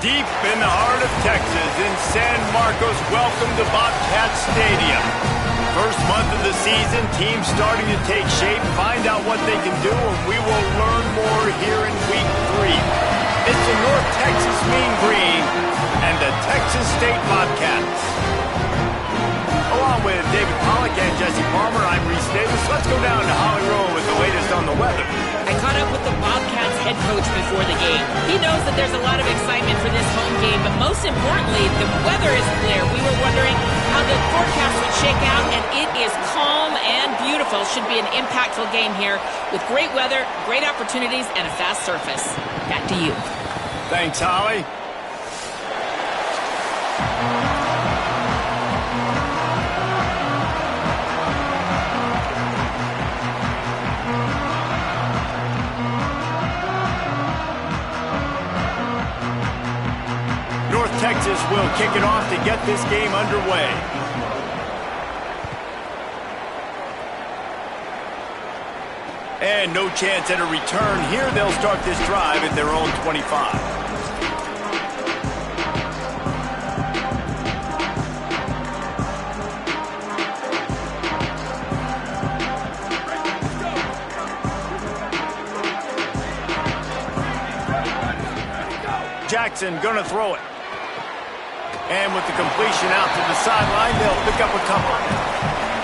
Deep in the heart of Texas, in San Marcos, welcome to Bobcat Stadium. First month of the season, teams starting to take shape, find out what they can do, and we will learn more here in Week 3. It's the North Texas Mean Green and the Texas State Bobcats. Along with David Pollack and Jesse Palmer, I'm Reese Davis. Let's go down to Holly Rowe with the latest on the weather. I caught up with the Bobcats head coach before the game. He knows that there's a lot of excitement for this home game, but most importantly, the weather is clear. We were wondering how the forecast would shake out, and it is calm and beautiful. Should be an impactful game here with great weather, great opportunities, and a fast surface. Back to you. Thanks, Holly. Texas will kick it off to get this game underway. And no chance at a return here. They'll start this drive at their own 25. Jackson gonna throw it. And with the completion out to the sideline, they'll pick up a couple.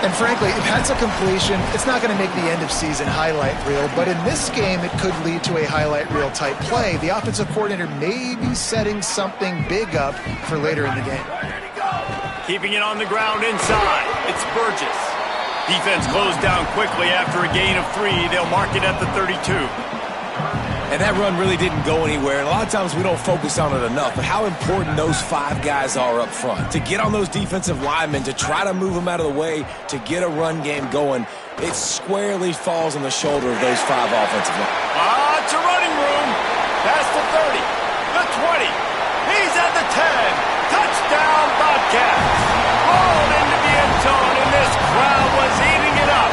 And frankly, if that's a completion, it's not going to make the end-of-season highlight reel. But in this game, it could lead to a highlight reel type play. The offensive coordinator may be setting something big up for later in the game. Keeping it on the ground inside. It's Burgess. Defense closed down quickly after a gain of 3. They'll mark it at the 32. And that run really didn't go anywhere. And a lot of times we don't focus on it enough. But how important those 5 guys are up front. To get on those defensive linemen, to try to move them out of the way, to get a run game going, it squarely falls on the shoulder of those 5 offensive linemen. It's a running room. Past the 30, the 20. He's at the 10. Touchdown, Bobcats. Rolled into the end zone, and this crowd was eating it up.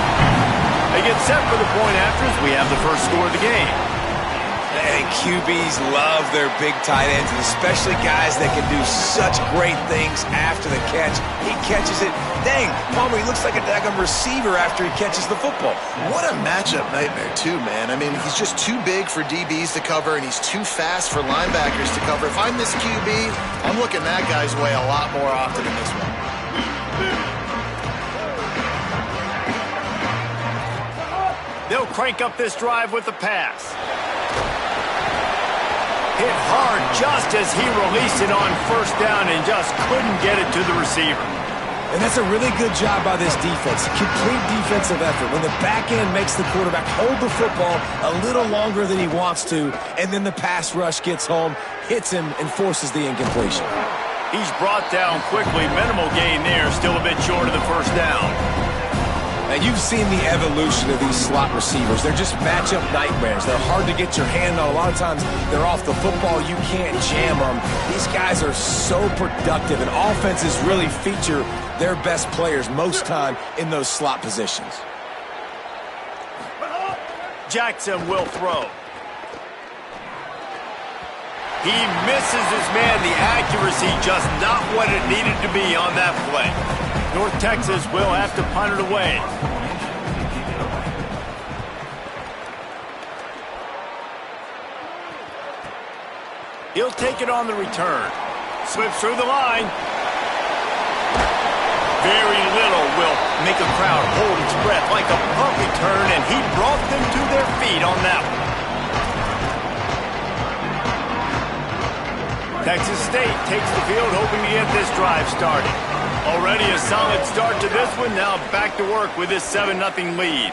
They get set for the point after as we have the first score of the game. And QBs love their big tight ends, and especially guys that can do such great things after the catch. He catches it. Dang, Palmer, he looks like a daggum receiver after he catches the football. What a matchup nightmare, too, man. I mean, he's just too big for DBs to cover, and he's too fast for linebackers to cover. If I'm this QB, I'm looking that guy's way a lot more often than this one. They'll crank up this drive with the pass. Hit hard just as he released it on first down and just couldn't get it to the receiver. And that's a really good job by this defense. Complete defensive effort. When the back end makes the quarterback hold the football a little longer than he wants to, and then the pass rush gets home, hits him, and forces the incompletion. He's brought down quickly. Minimal gain there. Still a bit short of the first down. And you've seen the evolution of these slot receivers. They're just matchup nightmares. They're hard to get your hand on. A lot of times they're off the football. You can't jam them. These guys are so productive, and offenses really feature their best players most time in those slot positions. Jackson will throw. He misses his man. The accuracy just not what it needed to be on that play. North Texas will have to punt it away. He'll take it on the return. Slips through the line. Very little will make a crowd hold its breath like a punt return, and he brought them to their feet on that one. Texas State takes the field, hoping to get this drive started. Already a solid start to this one. Now back to work with this 7-0 lead.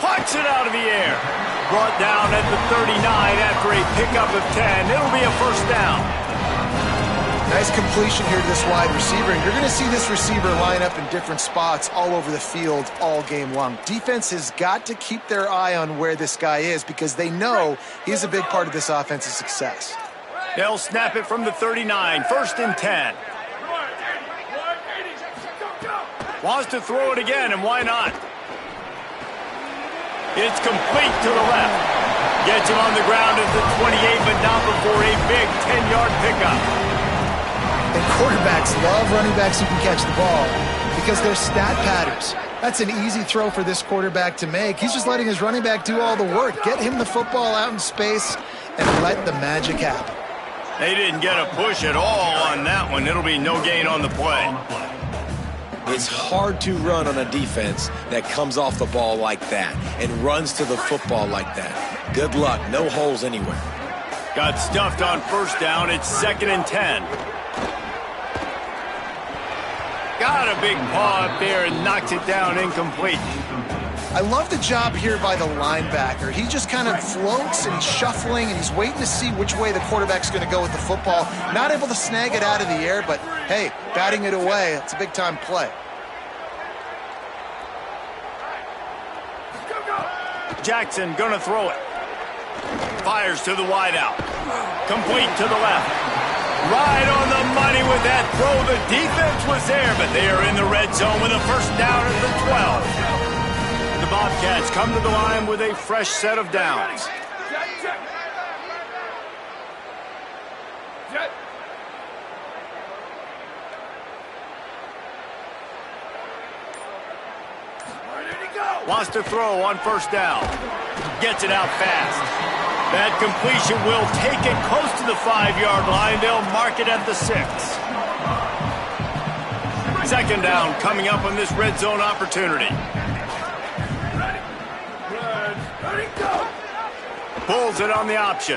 Punts it out of the air. Brought down at the 39 after a pickup of 10. It'll be a first down. Nice completion here to this wide receiver. And you're going to see this receiver line up in different spots all over the field all game long. Defense has got to keep their eye on where this guy is because they know he's a big part of this offense's success. They'll snap it from the 39. First and 10. Wants to throw it again, and why not? It's complete to the left. Gets him on the ground at the 28, but not before a big 10-yard pickup. And quarterbacks love running backs who can catch the ball because they're stat patterns. That's an easy throw for this quarterback to make. He's just letting his running back do all the work. Get him the football out in space and let the magic happen. They didn't get a push at all on that one. It'll be no gain on the play. It's hard to run on a defense that comes off the ball like that and runs to the football like that. Good luck. No holes anywhere. Got stuffed on first down. It's 2nd and 10. Got a big paw up there and knocks it down incomplete. I love the job here by the linebacker. He just kind of floats and he's shuffling and he's waiting to see which way the quarterback's going to go with the football. Not able to snag it out of the air, but hey, batting it away, it's a big-time play. Jackson gonna throw it. Fires to the wideout. Complete to the left. Right on the money with that throw. The defense was there, but they are in the red zone with a first down at the 12. The Bobcats come to the line with a fresh set of downs. Wants to throw on first down. Gets it out fast. That completion will take it close to the 5-yard line. They'll mark it at the 6. 2nd down coming up on this red zone opportunity. Pulls it on the option.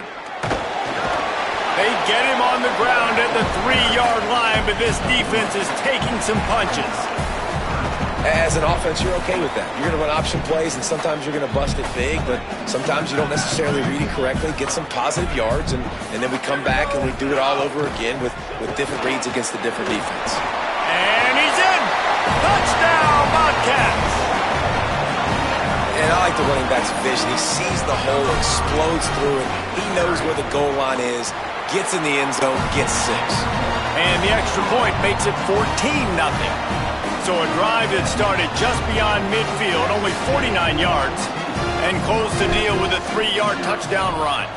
They get him on the ground at the 3-yard line, but this defense is taking some punches. As an offense, you're okay with that. You're going to run option plays, and sometimes you're going to bust it big, but sometimes you don't necessarily read it correctly, get some positive yards, and then we come back and we do it all over again with different reads against the different defense. And he's in! Touchdown, Bobcats! And I like the running back's vision. He sees the hole, explodes through it. He knows where the goal line is, gets in the end zone, gets 6. And the extra point makes it 14-0. So a drive that started just beyond midfield, only 49 yards, and closed the deal with a 3-yard touchdown run.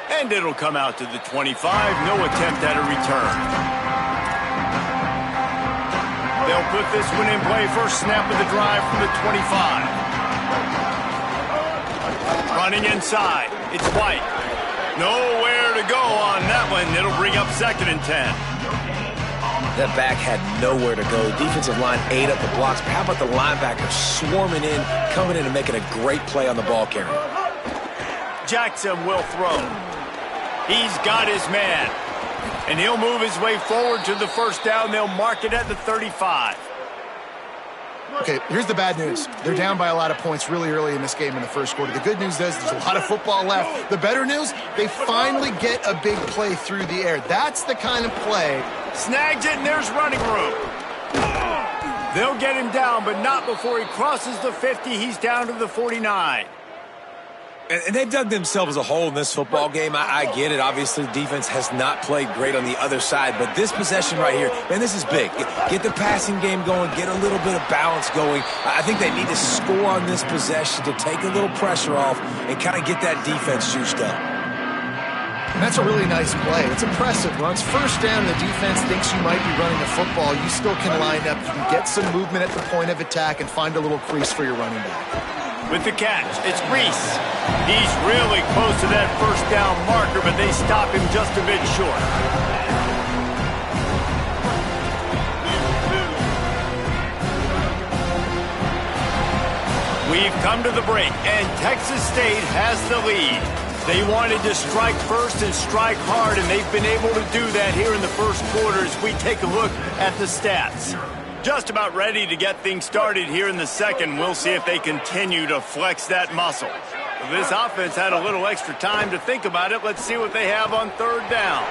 And it'll come out to the 25. No attempt at a return. They'll put this one in play. First snap of the drive from the 25. Running inside. It's White. Nowhere to go on that one. It'll bring up 2nd and 10. That back had nowhere to go. Defensive line ate up the blocks. But how about the linebacker swarming in, coming in and making a great play on the ball carrier? Jackson will throw. He's got his man. And he'll move his way forward to the first down. They'll mark it at the 35. Okay, here's the bad news. They're down by a lot of points really early in this game in the first quarter. The good news is there's a lot of football left. The better news, they finally get a big play through the air. That's the kind of play. Snags it, and there's running room. They'll get him down, but not before he crosses the 50. He's down to the 49. And they've dug themselves a hole in this football game. I get it. Obviously, the defense has not played great on the other side. But this possession right here, man, this is big. Get the passing game going. Get a little bit of balance going. I think they need to score on this possession to take a little pressure off and kind of get that defense juiced up. And that's a really nice play. It's impressive. Once first down, the defense thinks you might be running the football. You still can line up. You can get some movement at the point of attack and find a little crease for your running back. With the catch, it's Reese. He's really close to that first down marker, but they stop him just a bit short. We've come to the break, and Texas State has the lead. They wanted to strike first and strike hard, and they've been able to do that here in the first quarter as we take a look at the stats. Just about ready to get things started here in the second. We'll see if they continue to flex that muscle. This offense had a little extra time to think about it. Let's see what they have on third down.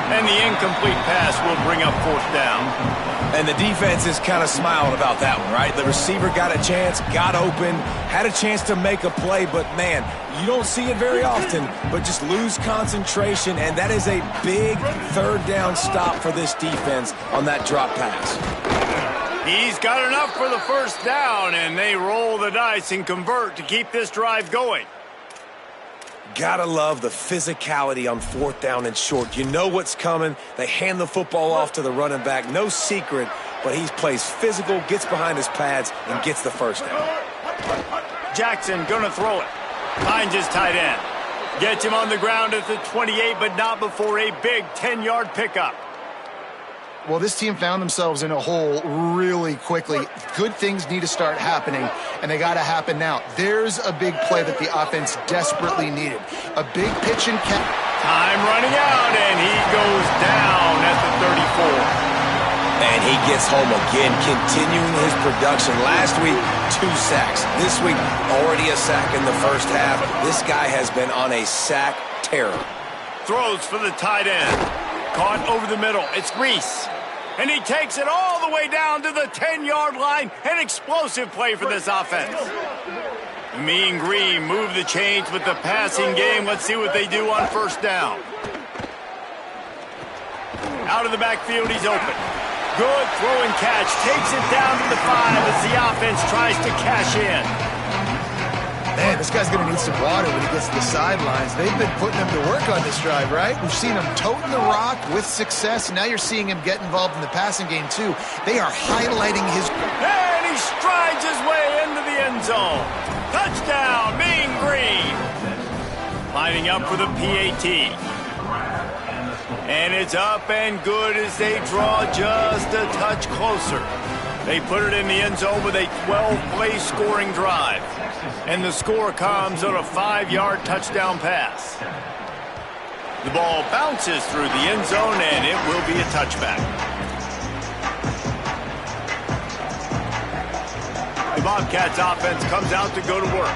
And the incomplete pass will bring up fourth down. And the defense is kind of smiling about that one, right? The receiver got a chance, got open, had a chance to make a play, but man, you don't see it very often, but just lose concentration, and that is a big third down stop for this defense on that drop pass. He's got enough for the first down, and they roll the dice and convert to keep this drive going. Gotta love the physicality on 4th down and short. You know what's coming. They hand the football off to the running back. No secret, but he plays physical, gets behind his pads, and gets the first down. Jackson gonna throw it. Finds his tight end. Gets him on the ground at the 28, but not before a big 10-yard pickup. Well, this team found themselves in a hole really quickly. Good things need to start happening, and they got to happen now. There's a big play that the offense desperately needed. A big pitch and catch. Time running out, and he goes down at the 34. And he gets home again, continuing his production. Last week, 2 sacks. This week, already a sack in the first half. This guy has been on a sack terror. Throws for the tight end. Caught over the middle. It's Reese. And he takes it all the way down to the 10-yard line. An explosive play for this offense. Mean Green move the chains with the passing game. Let's see what they do on first down. Out of the backfield, he's open. Good throw and catch. Takes it down to the 5 as the offense tries to cash in. Man, this guy's going to need some water when he gets to the sidelines. They've been putting him to work on this drive, right? We've seen him toting the rock with success, and now you're seeing him get involved in the passing game, too. They are highlighting his... And he strides his way into the end zone. Touchdown, Mean Green. Lining up for the PAT. And it's up and good as they draw just a touch closer. They put it in the end zone with a 12-play scoring drive. And the score comes on a 5-yard touchdown pass. The ball bounces through the end zone, and it will be a touchback. The Bobcats offense comes out to go to work.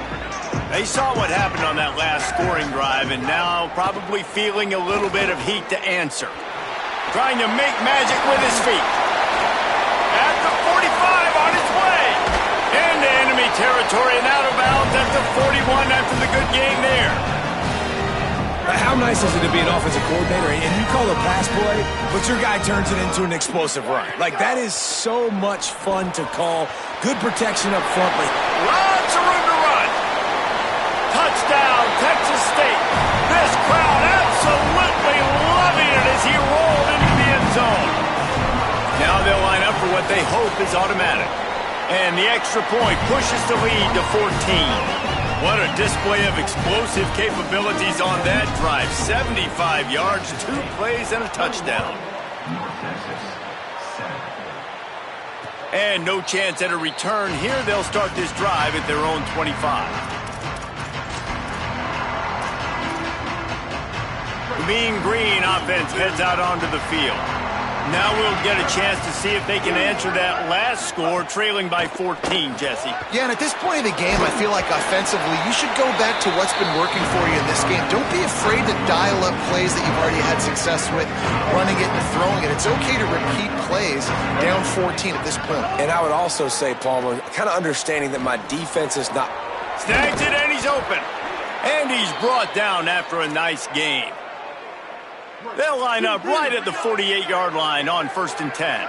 They saw what happened on that last scoring drive, and now probably feeling a little bit of heat to answer. Trying to make magic with his feet. At the 45 on his way. Into enemy territory and out of bounds at the 41 after the good game there. How nice is it to be an offensive coordinator and you call a pass play, but your guy turns it into an explosive run? Like, that is so much fun to call. Good protection up front. But lots of room to run. Touchdown, Texas State. This crowd absolutely loving it as he rolled into the end zone. Now they'll line up for what they hope is automatic. And the extra point pushes the lead to 14. What a display of explosive capabilities on that drive. 75 yards, 2 plays, and a touchdown. And no chance at a return here. They'll start this drive at their own 25. The Mean Green offense heads out onto the field. Now we'll get a chance to see if they can answer that last score, trailing by 14, Jesse. Yeah, and at this point of the game, I feel like offensively, you should go back to what's been working for you in this game. Don't be afraid to dial up plays that you've already had success with, running it and throwing it. It's okay to repeat plays down 14 at this point. And I would also say, Palmer, kind of understanding that my defense is not... Snags it, and he's open. And he's brought down after a nice game. They'll line up right at the 48-yard line on 1st and 10.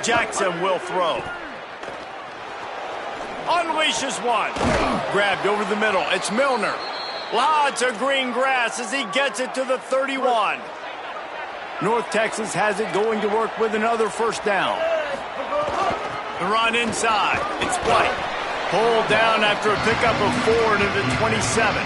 Jackson will throw. Unleashes one. Grabbed over the middle. It's Milner. Lots of green grass as he gets it to the 31. North Texas has it going to work with another first down. The run inside. It's White. Pulled down after a pickup of 4 to the 27.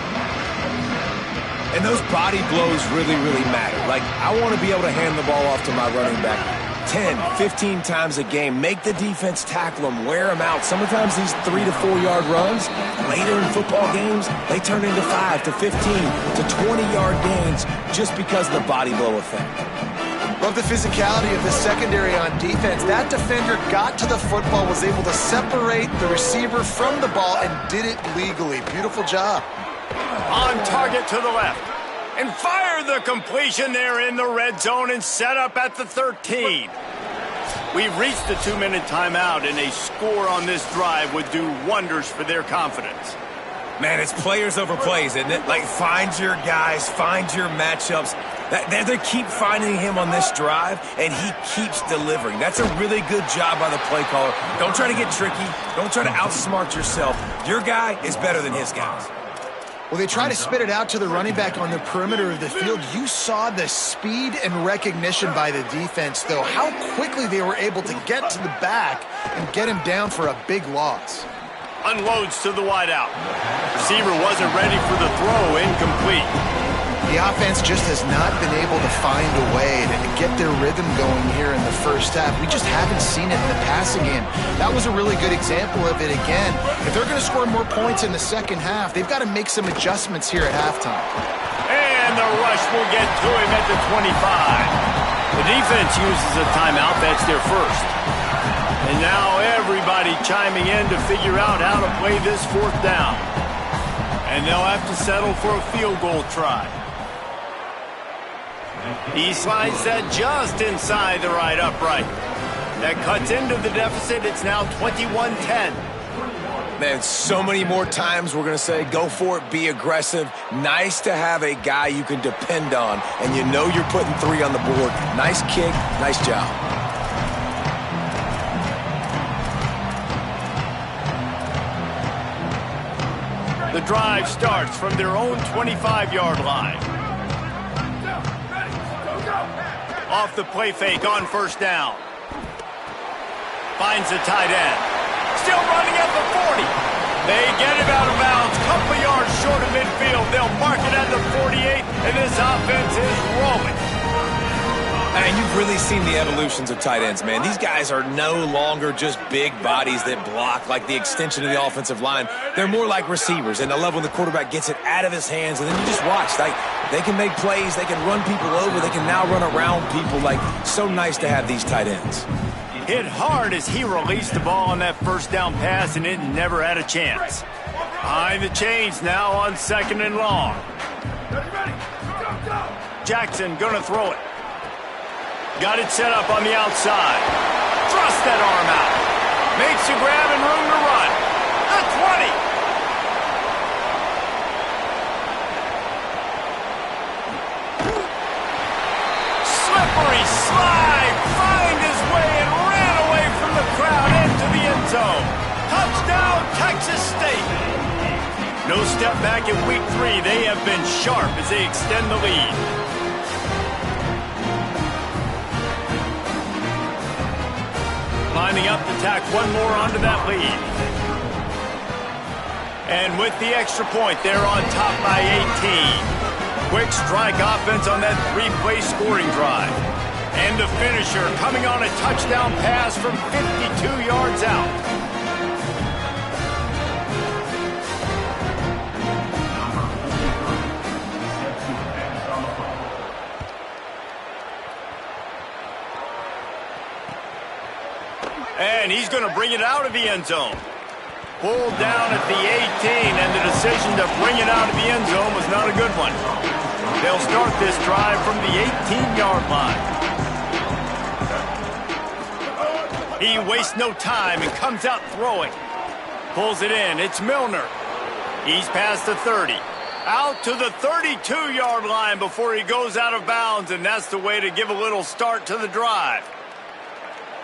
And those body blows really, really matter. Like, I want to be able to hand the ball off to my running back 10, 15 times a game. Make the defense tackle them, wear them out. Sometimes these 3 to 4 yard runs, later in football games, they turn into 5 to 15 to 20-yard gains just because of the body blow effect. Love the physicality of the secondary on defense. That defender got to the football, was able to separate the receiver from the ball, and did it legally. Beautiful job. On target to the left. And fire the completion there in the red zone and set up at the 13. We've reached the 2-minute timeout, and a score on this drive would do wonders for their confidence. Man, it's players over plays, isn't it? Like, find your guys, find your matchups. They keep finding him on this drive, and he keeps delivering. That's a really good job by the play caller. Don't try to get tricky. Don't try to outsmart yourself. Your guy is better than his guys. Well, they try to spit it out to the running back on the perimeter of the field. You saw the speed and recognition by the defense, though, how quickly they were able to get to the back and get him down for a big loss. Unloads to the wideout. Receiver wasn't ready for the throw, incomplete. The offense just has not been able to find a way to get their rhythm going here in the first half. We just haven't seen it in the passing game. That was a really good example of it again. If they're going to score more points in the second half, they've got to make some adjustments here at halftime. And the rush will get to him at the 25. The defense uses a timeout. That's their first. And now everybody chiming in to figure out how to play this fourth down. And they'll have to settle for a field goal try. He slides that just inside the right upright. That cuts into the deficit. It's now 21-10. Man, so many more times we're going to say, go for it, be aggressive. Nice to have a guy you can depend on, and you know you're putting 3 on the board. Nice kick, nice job. The drive starts from their own 25-yard line. Off the play fake on first down. Finds the tight end. Still running at the 40. They get him out of bounds. Couple yards short of midfield. They'll mark it at the 48, and this offense is rolling. And you've really seen the evolutions of tight ends, man. These guys are no longer just big bodies that block like the extension of the offensive line. They're more like receivers, and the level the quarterback gets it out of his hands, and then you just watch. Like, they can make plays, they can run people over, they can now run around people. Like, so nice to have these tight ends. Hit hard as he released the ball on that first down pass, and it never had a chance. Behind the chains now on 2nd and long. Jackson gonna throw it. Got it set up on the outside. Thrust that arm out. Makes a grab and room to run. The 20. Slippery slide. Find his way and ran away from the crowd into the end zone. Touchdown, Texas State. No step back in week 3. They have been sharp as they extend the lead. Lining up to tack one more onto that lead. And with the extra point, they're on top by 18. Quick strike offense on that 3-play scoring drive. And the finisher coming on a touchdown pass from 52 yards out. And he's going to bring it out of the end zone. Pulled down at the 18, and the decision to bring it out of the end zone was not a good one. They'll start this drive from the 18-yard line. He wastes no time and comes out throwing. Pulls it in. It's Milner. He's past the 30. Out to the 32-yard line before he goes out of bounds, and that's the way to give a little start to the drive.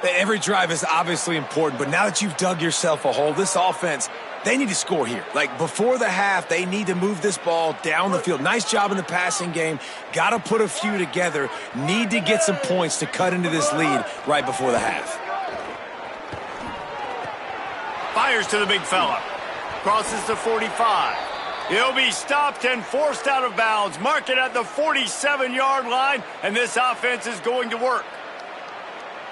Every drive is obviously important, but now that you've dug yourself a hole, this offense, they need to score here. Like, before the half, they need to move this ball down the field. Nice job in the passing game. Got to put a few together. Need to get some points to cut into this lead right before the half. Fires to the big fella. Crosses the 45. He'll be stopped and forced out of bounds. Mark it at the 47-yard line, and this offense is going to work.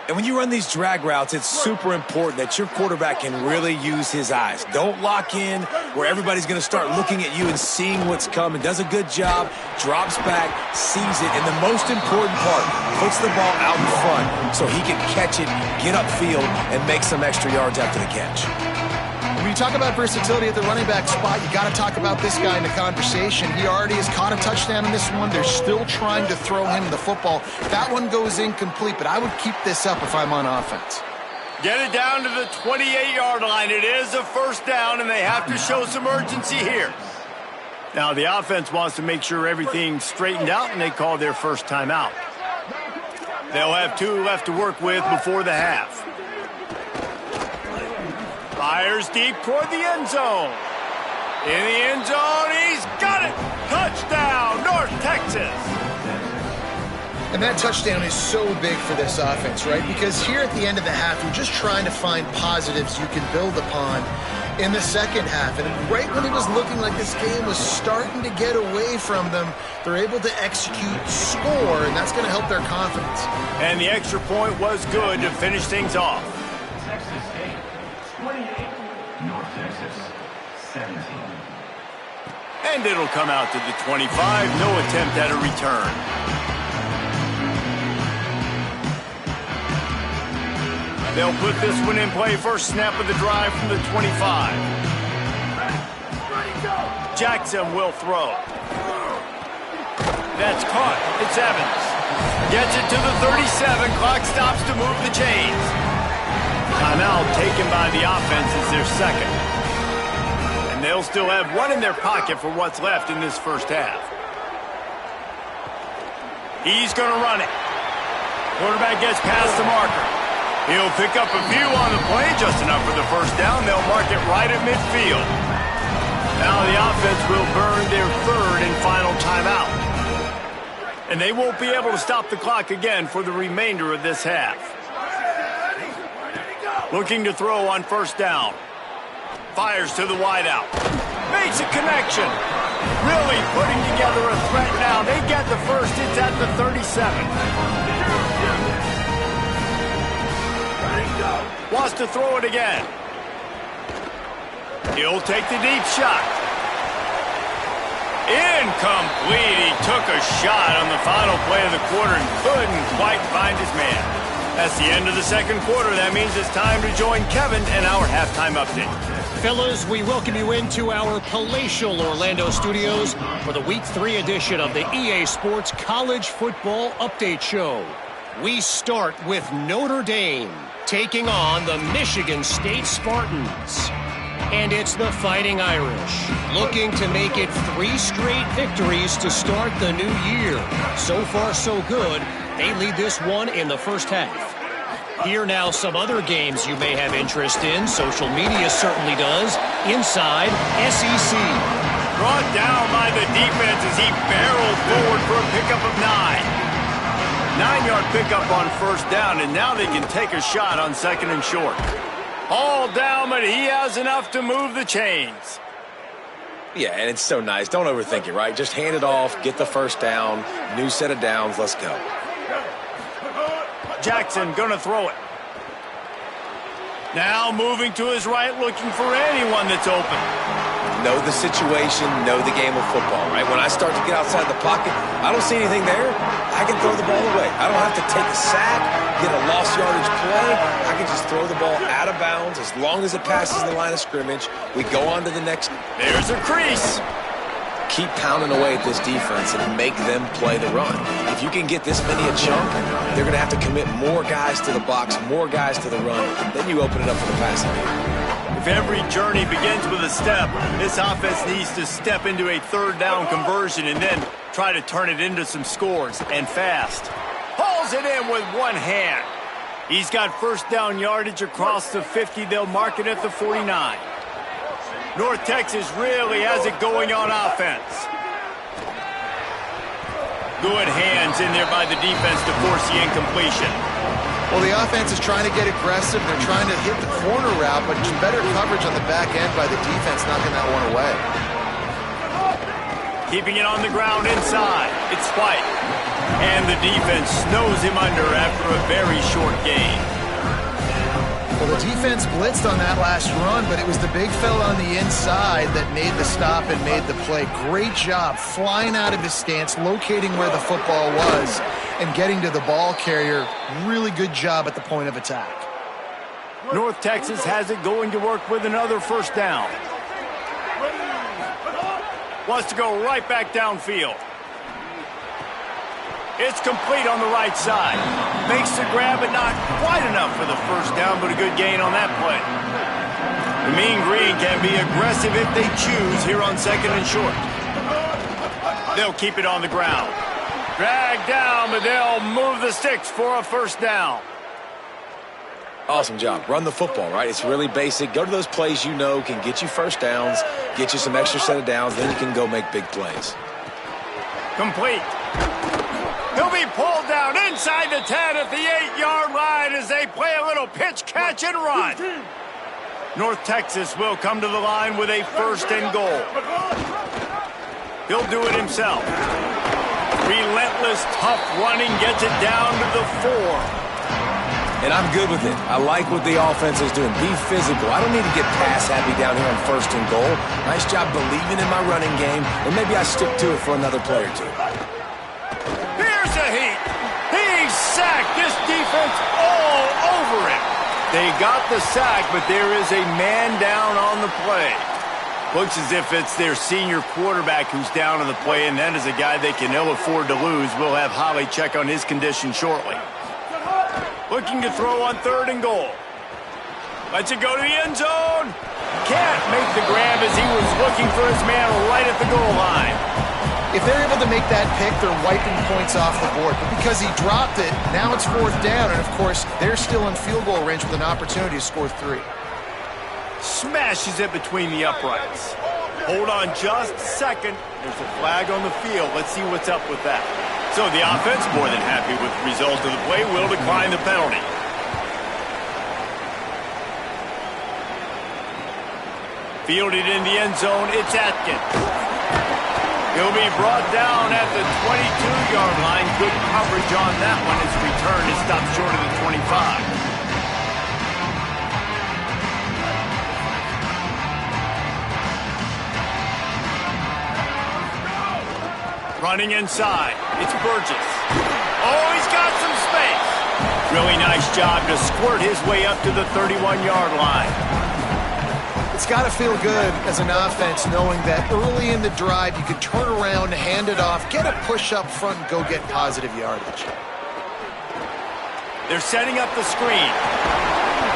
And when you run these drag routes, it's super important that your quarterback can really use his eyes. Don't lock in where everybody's going to start looking at you and seeing what's coming. Does a good job, drops back, sees it, and the most important part, puts the ball out in front so he can catch it, get upfield, and make some extra yards after the catch. When you talk about versatility at the running back spot, you got to talk about this guy in the conversation. He already has caught a touchdown in this one. They're still trying to throw him the football. That one goes incomplete, but I would keep this up if I'm on offense. Get it down to the 28-yard line. It is a first down, and they have to show some urgency here. Now the offense wants to make sure everything's straightened out, and they call their first timeout. They'll have 2 left to work with before the half. Fires deep toward the end zone. In the end zone, he's got it! Touchdown, North Texas! And that touchdown is so big for this offense, right? Because here at the end of the half, you're just trying to find positives you can build upon in the second half. And right when it was looking like this game was starting to get away from them, they're able to execute, score, and that's going to help their confidence. And the extra point was good to finish things off. Texas 8, 28, North Texas 17. And it'll come out to the 25, no attempt at a return. They'll put this one in play. First snap of the drive from the 25. Jackson will throw. That's caught. It's Evans. Gets it to the 37. Clock stops to move the chains. Timeout taken by the offense is their second. And they'll still have 1 in their pocket for what's left in this first half. He's going to run it. Quarterback gets past the marker. He'll pick up a few on the play, just enough for the first down. They'll mark it right at midfield. Now the offense will burn their 3rd and final timeout. And they won't be able to stop the clock again for the remainder of this half. Looking to throw on first down. Fires to the wideout. Makes a connection. Really putting together a threat now. They get the first. It's at the 37. Wants to throw it again. He'll take the deep shot. Incomplete. He took a shot on the final play of the quarter and couldn't quite find his man. That's the end of the second quarter. That means it's time to join Kevin in our halftime update. Fellas, we welcome you into our palatial Orlando studios for the Week 3 edition of the EA Sports College Football Update Show. We start with Notre Dame taking on the Michigan State Spartans. And it's the Fighting Irish looking to make it 3 straight victories to start the new year. So far, so good. They lead this one in the first half. Here now some other games you may have interest in. Social media certainly does. Inside SEC. Brought down by the defense as he barreled forward for a pickup of 9. 9-yard pickup on first down, and now they can take a shot on second and short. All down, but he has enough to move the chains. Yeah, and it's so nice. Don't overthink it, right? Just hand it off, get the first down, new set of downs, let's go. Jackson gonna throw it. Now moving to his right, looking for anyone that's open. Know the situation, know the game of football, right? When I start to get outside the pocket, I don't see anything there, I can throw the ball away. I don't have to take a sack, get a lost yardage play. I can just throw the ball out of bounds as long as it passes the line of scrimmage. We go on to the next. There's a crease. Keep pounding away at this defense and make them play the run. If you can get this many a chunk, they're going to have to commit more guys to the box, more guys to the run. Then you open it up for the passing game. If every journey begins with a step, this offense needs to step into a third down conversion and then try to turn it into some scores, and fast. Hauls it in with one hand. He's got first down yardage across the 50. They'll mark it at the 49. North Texas really has it going on offense. Good hands in there by the defense to force the incompletion. Well, the offense is trying to get aggressive. They're trying to hit the corner route, but just better coverage on the back end by the defense, knocking that one away. Keeping it on the ground inside. It's White. And the defense snows him under after a very short gain. Well, the defense blitzed on that last run, but it was the big fella on the inside that made the stop and made the play. Great job flying out of his stance, locating where the football was, and getting to the ball carrier. Really good job at the point of attack. North Texas has it going to work with another first down. Wants to go right back downfield. It's complete on the right side. Makes the grab, but not quite enough for the first down, but a good gain on that play. The Mean Green can be aggressive if they choose here on second and short. They'll keep it on the ground. Dragged down, but they'll move the sticks for a first down. Awesome job. Run the football, right? It's really basic. Go to those plays you know can get you first downs, get you some extra set of downs, then you can go make big plays. Complete. He'll be pulled down inside the 10 at the 8-yard line as they play a little pitch, catch, and run. North Texas will come to the line with a first and goal. He'll do it himself. Relentless, tough running gets it down to the 4. And I'm good with it. I like what the offense is doing. Be physical. I don't need to get pass happy down here on first and goal. Nice job believing in my running game, and maybe I stick to it for another play or two. Here's a heat. He's sacked. This defense all over him. They got the sack, but there is a man down on the play. Looks as if it's their senior quarterback who's down on the play, and that is a guy they can ill afford to lose. We'll have Holly check on his condition shortly. Looking to throw on third and goal. Lets it go to the end zone. Can't make the grab as he was looking for his man right at the goal line. If they're able to make that pick, they're wiping points off the board. But because he dropped it, now it's fourth down. And, of course, they're still in field goal range with an opportunity to score 3. Smashes it between the uprights. Hold on just a second. There's a flag on the field. Let's see what's up with that. So the offense, more than happy with the result of the play, will decline the penalty. Fielded in the end zone, it's Atkins. He'll be brought down at the 22-yard line. Good coverage on that one. His return is stopped short of the 25. Running inside, it's Burgess. Oh, he's got some space. Really nice job to squirt his way up to the 31-yard line. It's got to feel good as an offense knowing that early in the drive you can turn around, hand it off, get a push up front, and go get positive yardage. They're setting up the screen.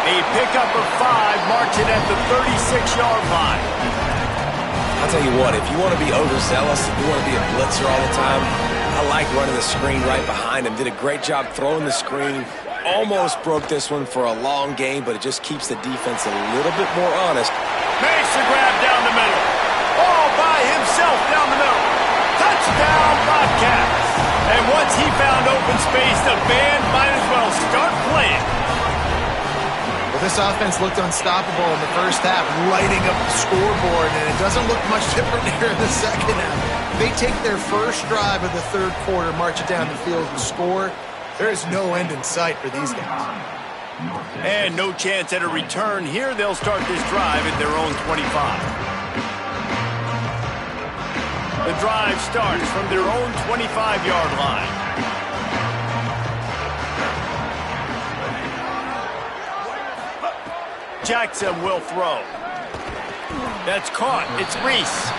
A pickup of 5, marching at the 36-yard line. I'll tell you what, if you want to be overzealous, if you want to be a blitzer all the time, I like running the screen right behind him. Did a great job throwing the screen. Almost broke this one for a long game, but it just keeps the defense a little bit more honest. Makes the grab down the middle. All by himself down the middle. Touchdown, Bobcats. And once he found open space, the band might as well start playing. Well, this offense looked unstoppable in the first half, lighting up the scoreboard, and it doesn't look much different here in the second half. They take their first drive of the third quarter, march it down the field, and score. There is no end in sight for these guys. And no chance at a return here. They'll start this drive at their own 25. The drive starts from their own 25-yard line. Jackson will throw. That's caught. It's Reese.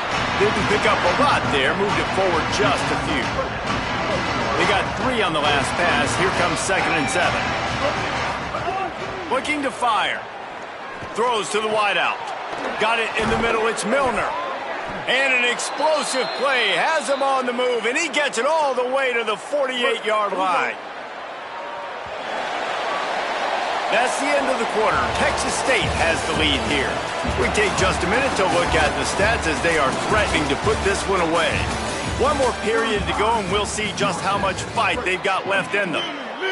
Didn't pick up a lot there. Moved it forward just a few. They got 3 on the last pass. Here comes 2nd and 7. Looking to fire. Throws to the wideout. Got it in the middle. It's Milner. And an explosive play. Has him on the move, and he gets it all the way to the 48-yard line. That's the end of the quarter. Texas State has the lead here. We take just a minute to look at the stats as they are threatening to put this one away. One more period to go, and we'll see just how much fight they've got left in them.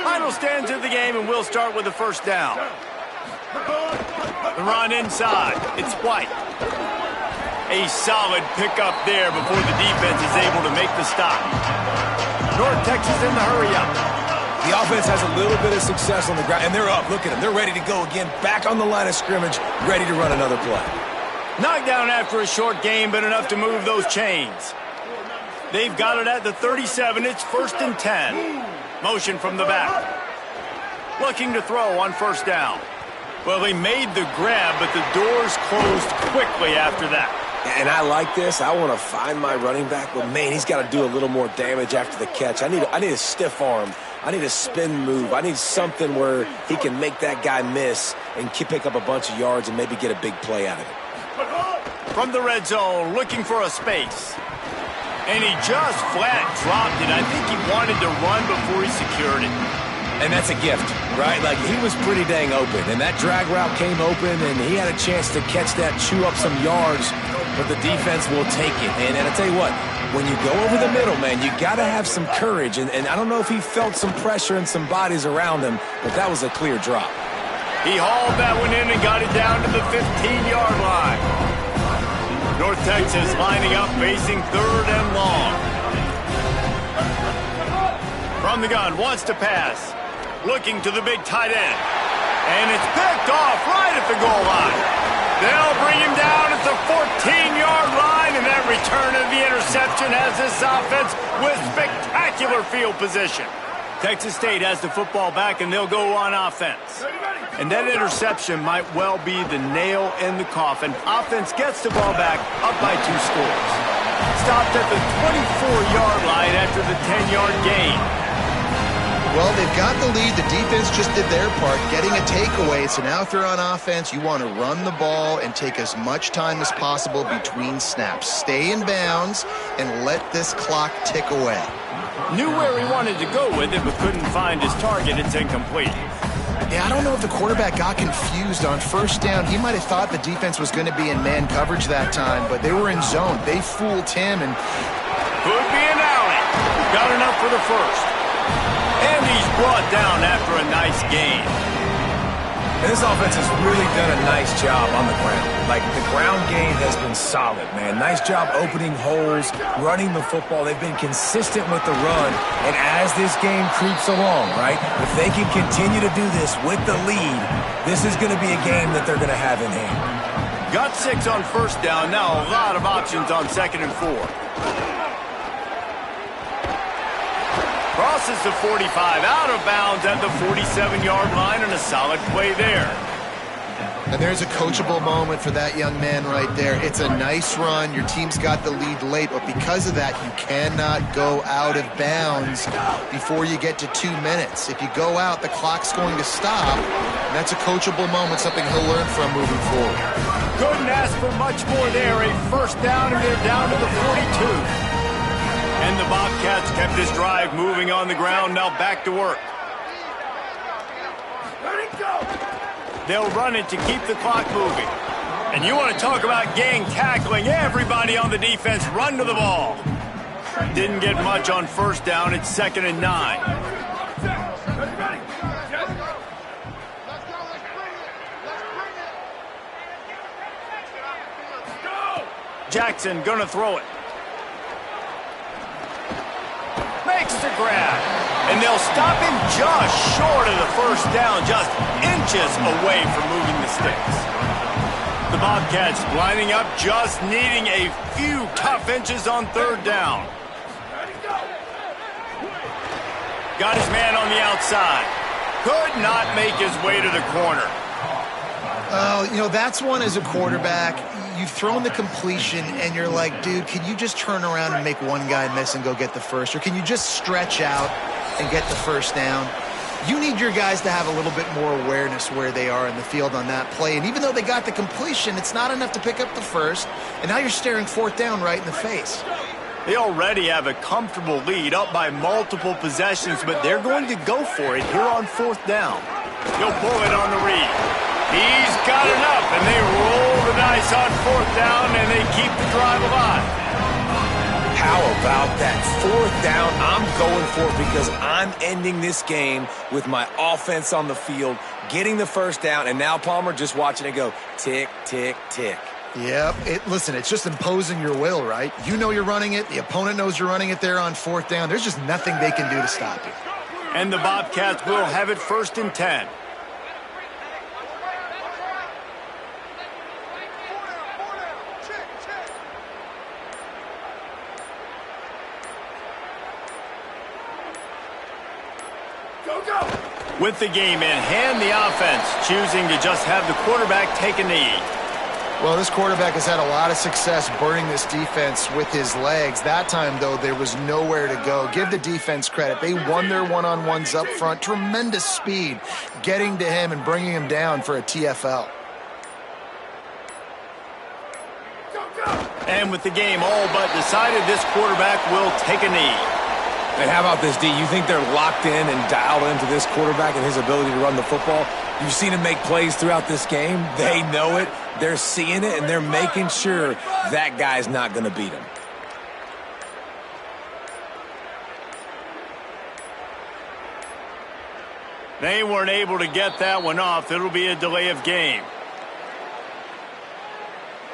Final stands of the game, and we'll start with the first down. The run inside. It's White. A solid pickup there before the defense is able to make the stop. North Texas in the hurry-up. The offense has a little bit of success on the ground, and they're up. Look at them. They're ready to go again, back on the line of scrimmage, ready to run another play. Knocked down after a short game, but enough to move those chains. They've got it at the 37. It's 1st and 10. Motion from the back. Looking to throw on first down. Well, they made the grab, but the doors closed quickly after that. And I like this. I want to find my running back, but, man, he's got to do a little more damage after the catch. I need a stiff arm. I need a spin move. I need something where he can make that guy miss and pick up a bunch of yards and maybe get a big play out of it. From the red zone, looking for a space. And he just flat dropped it. I think he wanted to run before he secured it. And that's a gift, right? Like, he was pretty dang open, and that drag route came open, and he had a chance to catch that, chew up some yards, but the defense will take it. And I tell you what, when you go over the middle, man, you got to have some courage, and I don't know if he felt some pressure and some bodies around him, but that was a clear drop. He hauled that one in and got it down to the 15-yard line. North Texas lining up, facing 3rd and long. From the gun, wants to pass. Looking to the big tight end. And it's picked off right at the goal line. They'll bring him down at the 14-yard line, and that return of the interception has this offense with spectacular field position. Texas State has the football back, and they'll go on offense. And that interception might well be the nail in the coffin. Offense gets the ball back, up by 2 scores. Stopped at the 24-yard line after the 10-yard gain. Well, they've got the lead. The defense just did their part, getting a takeaway. So now if they're on offense, you want to run the ball and take as much time as possible between snaps. Stay in bounds and let this clock tick away. Knew where he wanted to go with it, but couldn't find his target. It's incomplete. Yeah, I don't know if the quarterback got confused on first down. He might have thought the defense was going to be in man coverage that time, but they were in zone. They fooled him. And could be an alley. Got enough for the first. And he's brought down after a nice gain. And this offense has really done a nice job on the ground. Like, the ground game has been solid, man. Nice job opening holes, running the football. They've been consistent with the run. And as this game creeps along, right, if they can continue to do this with the lead, this is going to be a game that they're going to have in hand. Got 6 on first down. Now a lot of options on 2nd and 4. Crosses the 45, out of bounds at the 47-yard line, and a solid play there. And there's a coachable moment for that young man right there. It's a nice run. Your team's got the lead late, but because of that, you cannot go out of bounds before you get to 2 minutes. If you go out, the clock's going to stop. And that's a coachable moment, something he'll learn from moving forward. Couldn't ask for much more there. A first down, and they're down to the 42. And the Bobcats kept this drive moving on the ground. Now back to work. They'll run it to keep the clock moving. And you want to talk about gang tackling. Everybody on the defense run to the ball. Didn't get much on first down. It's 2nd and 9. Jackson gonna throw it. Makes the grab. And they'll stop him just short of the first down, just inches away from moving the sticks. The Bobcats lining up, just needing a few tough inches on 3rd down. Got his man on the outside. Could not make his way to the corner. Oh, you know, that's one as a quarterback. You've thrown the completion, and you're like, dude, can you just turn around and make one guy miss and go get the first? Or can you just stretch out and get the first down? You need your guys to have a little bit more awareness where they are in the field on that play. And even though they got the completion, it's not enough to pick up the first. And now you're staring 4th down right in the face. They already have a comfortable lead, up by multiple possessions, but they're going to go for it here on 4th down. He'll pull it on the read. He's got enough, and they roll the dice on 4th down, and they keep the drive alive. How about that 4th down? I'm going for it because I'm ending this game with my offense on the field, getting the first down, and now Palmer just watching it go tick, tick, tick. Yep. Listen, it's just imposing your will, right? You know you're running it. The opponent knows you're running it there on 4th down. There's just nothing they can do to stop you. And the Bobcats will have it 1st and 10. With the game in hand, the offense choosing to just have the quarterback take a knee. Well, this quarterback has had a lot of success burning this defense with his legs. That time, though, there was nowhere to go. Give the defense credit. They won their one-on-ones up front. Tremendous speed getting to him and bringing him down for a TFL. And with the game all but decided, this quarterback will take a knee. And how about this, D? You think they're locked in and dialed into this quarterback and his ability to run the football? You've seen him make plays throughout this game. They know it. They're seeing it, and they're making sure that guy's not going to beat him. They weren't able to get that one off. It'll be a delay of game.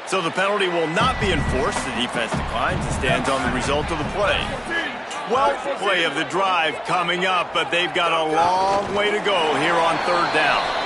So the penalty will not be enforced. The defense declines and stands on the result of the play. 12th play of the drive coming up, but they've got a long way to go here on third down.